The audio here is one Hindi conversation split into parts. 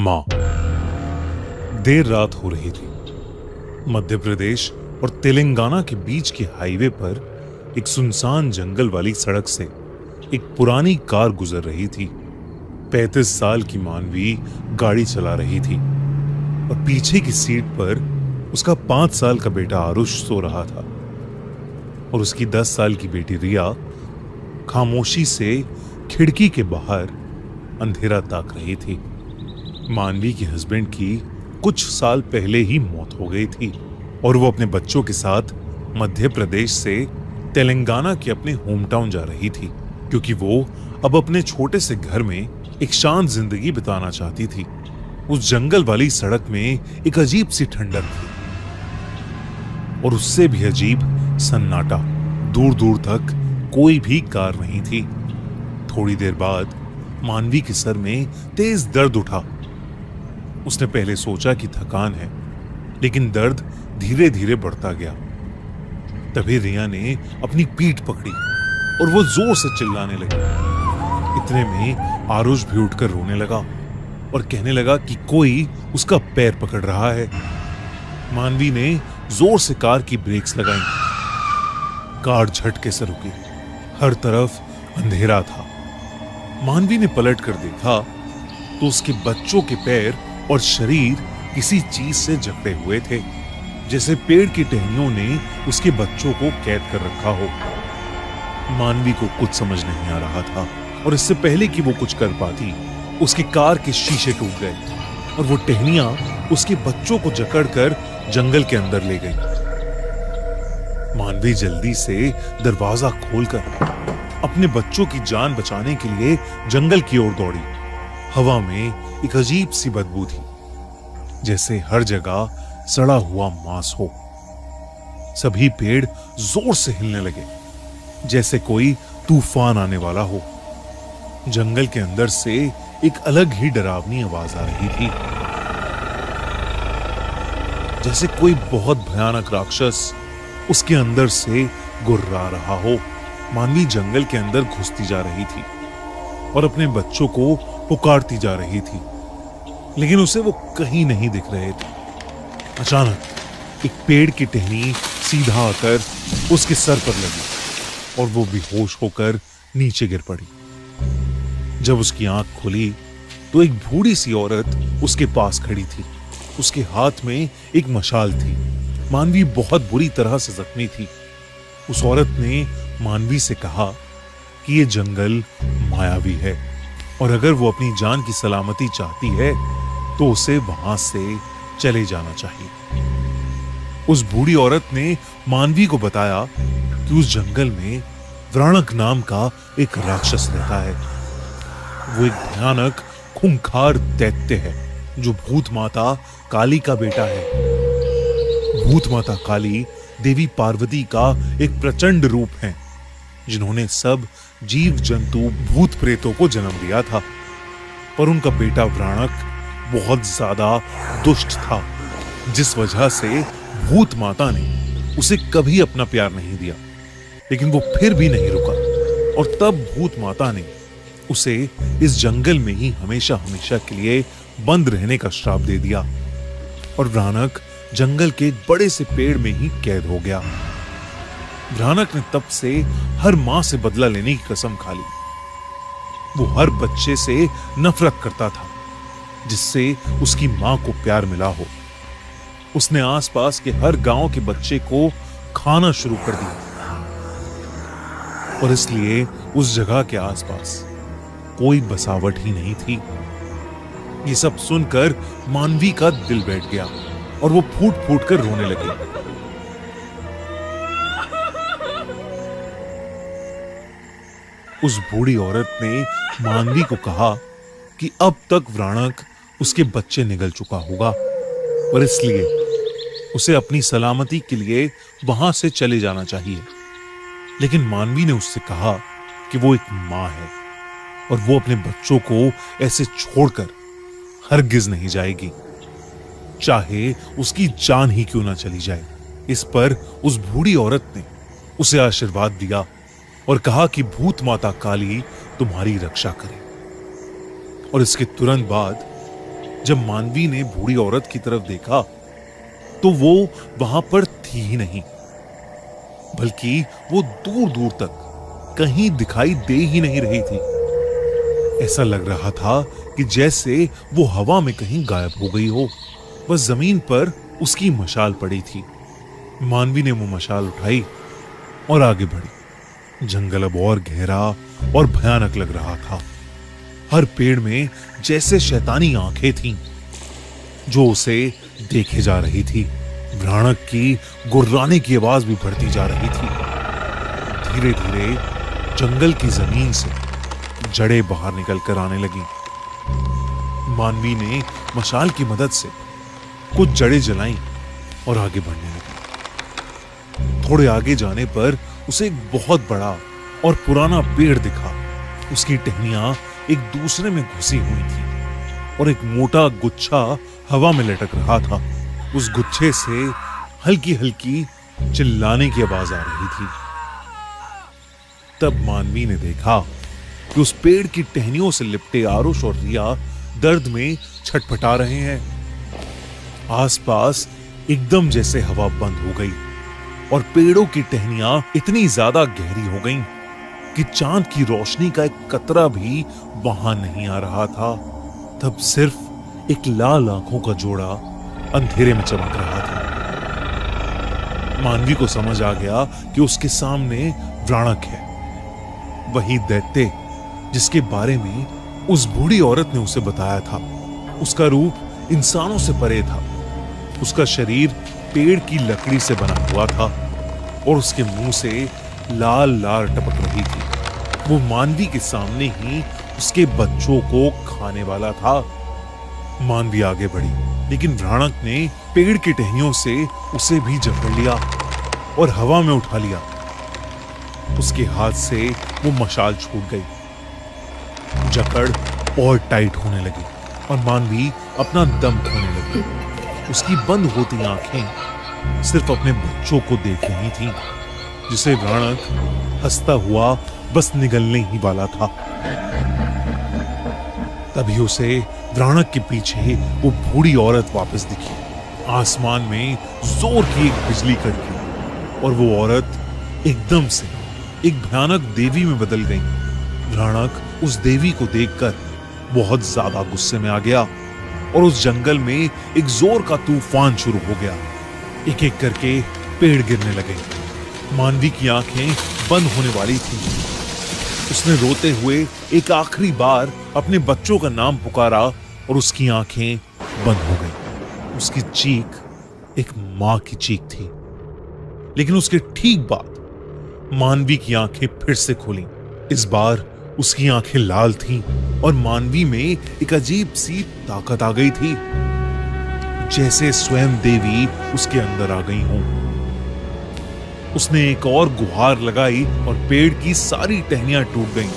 मां। देर रात हो रही थी। मध्य प्रदेश और तेलंगाना के बीच के हाईवे पर एक सुनसान जंगल वाली सड़क से एक पुरानी कार गुजर रही थी। 35 साल की मानवी गाड़ी चला रही थी और पीछे की सीट पर उसका 5 साल का बेटा आरुष सो रहा था और उसकी 10 साल की बेटी रिया खामोशी से खिड़की के बाहर अंधेरा ताक रही थी। मानवी के हस्बैंड की कुछ साल पहले ही मौत हो गई थी और वो अपने बच्चों के साथ मध्य प्रदेश से तेलंगाना के अपने होम टाउन जा रही थी, क्योंकि वो अब अपने छोटे से घर में एक शांत जिंदगी बिताना चाहती थी। उस जंगल वाली सड़क में एक अजीब सी ठंडक थी और उससे भी अजीब सन्नाटा। दूर दूर तक कोई भी कार नहीं थी। थोड़ी देर बाद मानवी के सर में तेज दर्द उठा। उसने पहले सोचा कि थकान है, लेकिन दर्द धीरे धीरे बढ़ता गया। तभी रिया ने अपनी पीठ पकड़ी और वो जोर से चिल्लाने लगी। इतने में आरुष भी उठकर रोने लगा और कहने लगा कि कोई उसका पैर पकड़ रहा है। मानवी ने जोर से कार की ब्रेक्स लगाई। कार झटके से रुकी। हर तरफ अंधेरा था। मानवी ने पलट कर देखा तो उसके बच्चों के पैर और शरीर किसी चीज से जकड़े हुए थे, जैसे पेड़ की टहनियों ने उसके बच्चों को कैद कर रखा हो। मानवी को कुछ समझ नहीं आ रहा था और इससे पहले कि वो कुछ कर पाती, उसकी कार के शीशे टूट गए और वो टहनियां उसके बच्चों को जकड़कर जंगल के अंदर ले गई। मानवी जल्दी से दरवाजा खोलकर अपने बच्चों की जान बचाने के लिए जंगल की ओर दौड़ी। हवा में एक अजीब सी बदबू थी, जैसे हर जगह सड़ा हुआ मांस हो। सभी पेड़ जोर से हिलने लगे, जैसे कोई तूफान आने वाला हो। जंगल के अंदर से एक अलग ही डरावनी आवाज आ रही थी, जैसे कोई बहुत भयानक राक्षस उसके अंदर से गुर्रा रहा हो। मानवी जंगल के अंदर घुसती जा रही थी और अपने बच्चों को पुकारती जा रही थी, लेकिन उसे वो कहीं नहीं दिख रहे थे। अचानक एक पेड़ की टहनी सीधा आकर उसके सर पर लगी और वो बेहोश होकर नीचे गिर पड़ी। जब उसकी आंख खुली तो एक बूढ़ी सी औरत उसके पास खड़ी थी। उसके हाथ में एक मशाल थी। मानवी बहुत बुरी तरह से जख्मी थी। उस औरत ने मानवी से कहा कि ये जंगल मायावी है और अगर वो अपनी जान की सलामती चाहती है तो उसे वहां से चले जाना चाहिए। उस बूढ़ी औरत ने मानवी को बताया कि उस जंगल में व्राणक नाम का एक राक्षस रहता है। वो एक भयानक खूंखार दैत्य है जो भूत माता काली का बेटा है। भूत माता काली देवी पार्वती का एक प्रचंड रूप है, जिन्होंने सब जीव जंतु भूत प्रेतों को जन्म दिया था। पर उनका बेटा व्राणक बहुत ज्यादा दुष्ट था, जिस वजह से भूत माता ने उसे कभी अपना प्यार नहीं दिया। लेकिन वो फिर भी नहीं रुका और तब भूत माता ने उसे इस जंगल में ही हमेशा हमेशा के लिए बंद रहने का श्राप दे दिया और व्राणक जंगल के एक बड़े से पेड़ में ही कैद हो गया। व्राणक ने तब से हर मां से बदला लेने की कसम खा ली। वो हर बच्चे से नफरत करता था जिससे उसकी मां को प्यार मिला हो। उसने आसपास के हर गांव के बच्चे को खाना शुरू कर दिया और इसलिए उस जगह के आसपास कोई बसावट ही नहीं थी। ये सब सुनकर मानवी का दिल बैठ गया और वो फूट फूट कर रोने लगी। उस बूढ़ी औरत ने मानवी को कहा कि अब तक व्राणक उसके बच्चे निगल चुका होगा और इसलिए उसे अपनी सलामती के लिए वहां से चले जाना चाहिए। लेकिन मानवी ने उससे कहा कि वो एक मां है और वो अपने बच्चों को ऐसे छोड़कर हरगिज नहीं जाएगी, चाहे उसकी जान ही क्यों ना चली जाए। इस पर उस बूढ़ी औरत ने उसे आशीर्वाद दिया और कहा कि भूत माता काली तुम्हारी रक्षा करे। और इसके तुरंत बाद जब मानवी ने बूढ़ी औरत की तरफ देखा तो वो वहां पर थी ही नहीं, बल्कि वो दूर दूर तक कहीं दिखाई दे ही नहीं रही थी। ऐसा लग रहा था कि जैसे वो हवा में कहीं गायब हो गई हो। बस जमीन पर उसकी मशाल पड़ी थी। मानवी ने वो मशाल उठाई और आगे बढ़ी। जंगल अब और गहरा और भयानक लग रहा था। हर पेड़ में जैसे शैतानी आंखें थीं जो उसे देखे जा रही थी। भयानक की गुर्राने की आवाज भी बढ़ती जा रही थी। धीरे धीरे जंगल की जमीन से जड़ें बाहर निकलकर आने लगी। मानवी ने मशाल की मदद से कुछ जड़ें जलाईं और आगे बढ़ने लगी। थोड़े आगे जाने पर उसे एक बहुत बड़ा और पुराना पेड़ दिखा। उसकी टहनियां एक दूसरे में घुसी हुई थी और एक मोटा गुच्छा हवा में लटक रहा था। उस गुच्छे से हल्की हल्की चिल्लाने की आवाज आ रही थी। तब मानवी ने देखा कि उस पेड़ की टहनियों से लिपटे आरुष और रिया दर्द में छटपटा रहे हैं। आसपास एकदम जैसे हवा बंद हो गई और पेड़ों की टहनियां इतनी ज्यादा गहरी हो गईं कि चांद की रोशनी का एक कतरा भी वहां नहीं आ रहा था। तब सिर्फ एक लाल आंखों का जोड़ा अंधेरे में चमक रहा था। मानवी को समझ आ गया कि उसके सामने व्राणक है, वही दैत्य जिसके बारे में उस बूढ़ी औरत ने उसे बताया था। उसका रूप इंसानों से परे था। उसका शरीर पेड़ की लकड़ी से बना हुआ था और उसके मुंह से लाल लार टपक रही थी। वो मानवी के सामने ही उसके बच्चों को खाने वाला था। मानवी आगे बढ़ी, लेकिन भ्राणक ने पेड़ की टहनियों से उसे भी जकड़ लिया और हवा में उठा लिया। उसके हाथ से वो मशाल छूट गई। जकड़ और टाइट होने लगी और मानवी अपना दम खोने लगी। उसकी बंद होती आंखें सिर्फ अपने बच्चों को देख रही थीं, जिसे व्राणक हंसता हुआ बस निगलने ही वाला था। तभी उसे व्राणक के पीछे वो बूढ़ी औरत वापस दिखी। आसमान में जोर की एक बिजली कड़की और वो औरत एकदम से एक भयानक देवी में बदल गई। व्राणक उस देवी को देखकर बहुत ज्यादा गुस्से में आ गया और उस जंगल में एक जोर का तूफान शुरू हो गया। एक एक करके पेड़ गिरने लगे। मानवी की आंखें बंद होने वाली थीं। उसने रोते हुए एक आखिरी बार अपने बच्चों का नाम पुकारा और उसकी आंखें बंद हो गईं। उसकी चीख एक मां की चीख थी। लेकिन उसके ठीक बाद मानवी की आंखें फिर से खुली। इस बार उसकी आंखें लाल थीं और मानवी में एक अजीब सी ताकत आ गई थी, जैसे स्वयं देवी उसके अंदर आ गई हों। उसने एक और गुहार लगाई और पेड़ की सारी टहनियां टूट गईं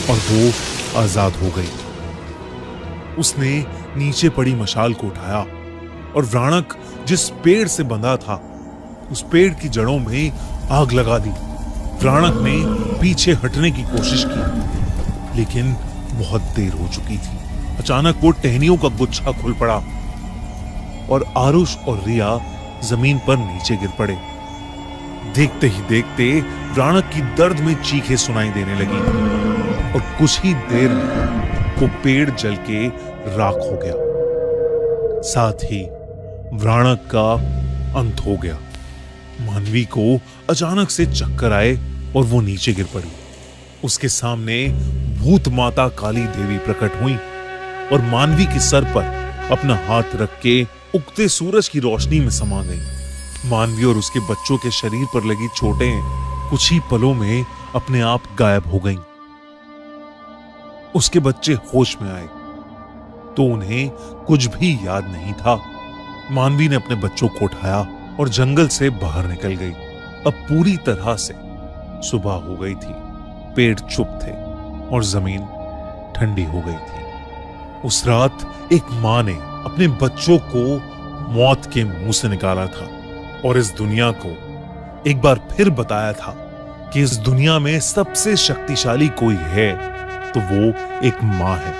और वो आजाद हो गई। उसने नीचे पड़ी मशाल को उठाया और व्राणक जिस पेड़ से बंधा था उस पेड़ की जड़ों में आग लगा दी। व्राणक ने पीछे हटने की कोशिश की, लेकिन बहुत देर हो चुकी थी। अचानक वो टहनियों का गुच्छा खुल पड़ा और आरुष और रिया जमीन पर नीचे गिर पड़े। देखते ही देखते व्राणक की दर्द में चीखें सुनाई देने लगी और कुछ ही देर में वो पेड़ जल के राख हो गया। साथ ही व्राणक का अंत हो गया। मानवी को अचानक से चक्कर आए और वो नीचे गिर पड़ी। उसके सामने भूत माता काली देवी प्रकट हुई और मानवी के सर पर अपना हाथ रख के उगते सूरज की रोशनी में समा गई। मानवी और उसके बच्चों के शरीर पर लगी चोटें कुछ ही पलों में अपने आप गायब हो गईं। उसके बच्चे होश में आए तो उन्हें कुछ भी याद नहीं था। मानवी ने अपने बच्चों को उठाया और जंगल से बाहर निकल गई। अब पूरी तरह से सुबह हो गई थी। पेड़ चुप थे और जमीन ठंडी हो गई थी। उस रात एक मां ने अपने बच्चों को मौत के मुंह से निकाला था और इस दुनिया को एक बार फिर बताया था कि इस दुनिया में सबसे शक्तिशाली कोई है तो वो एक मां है।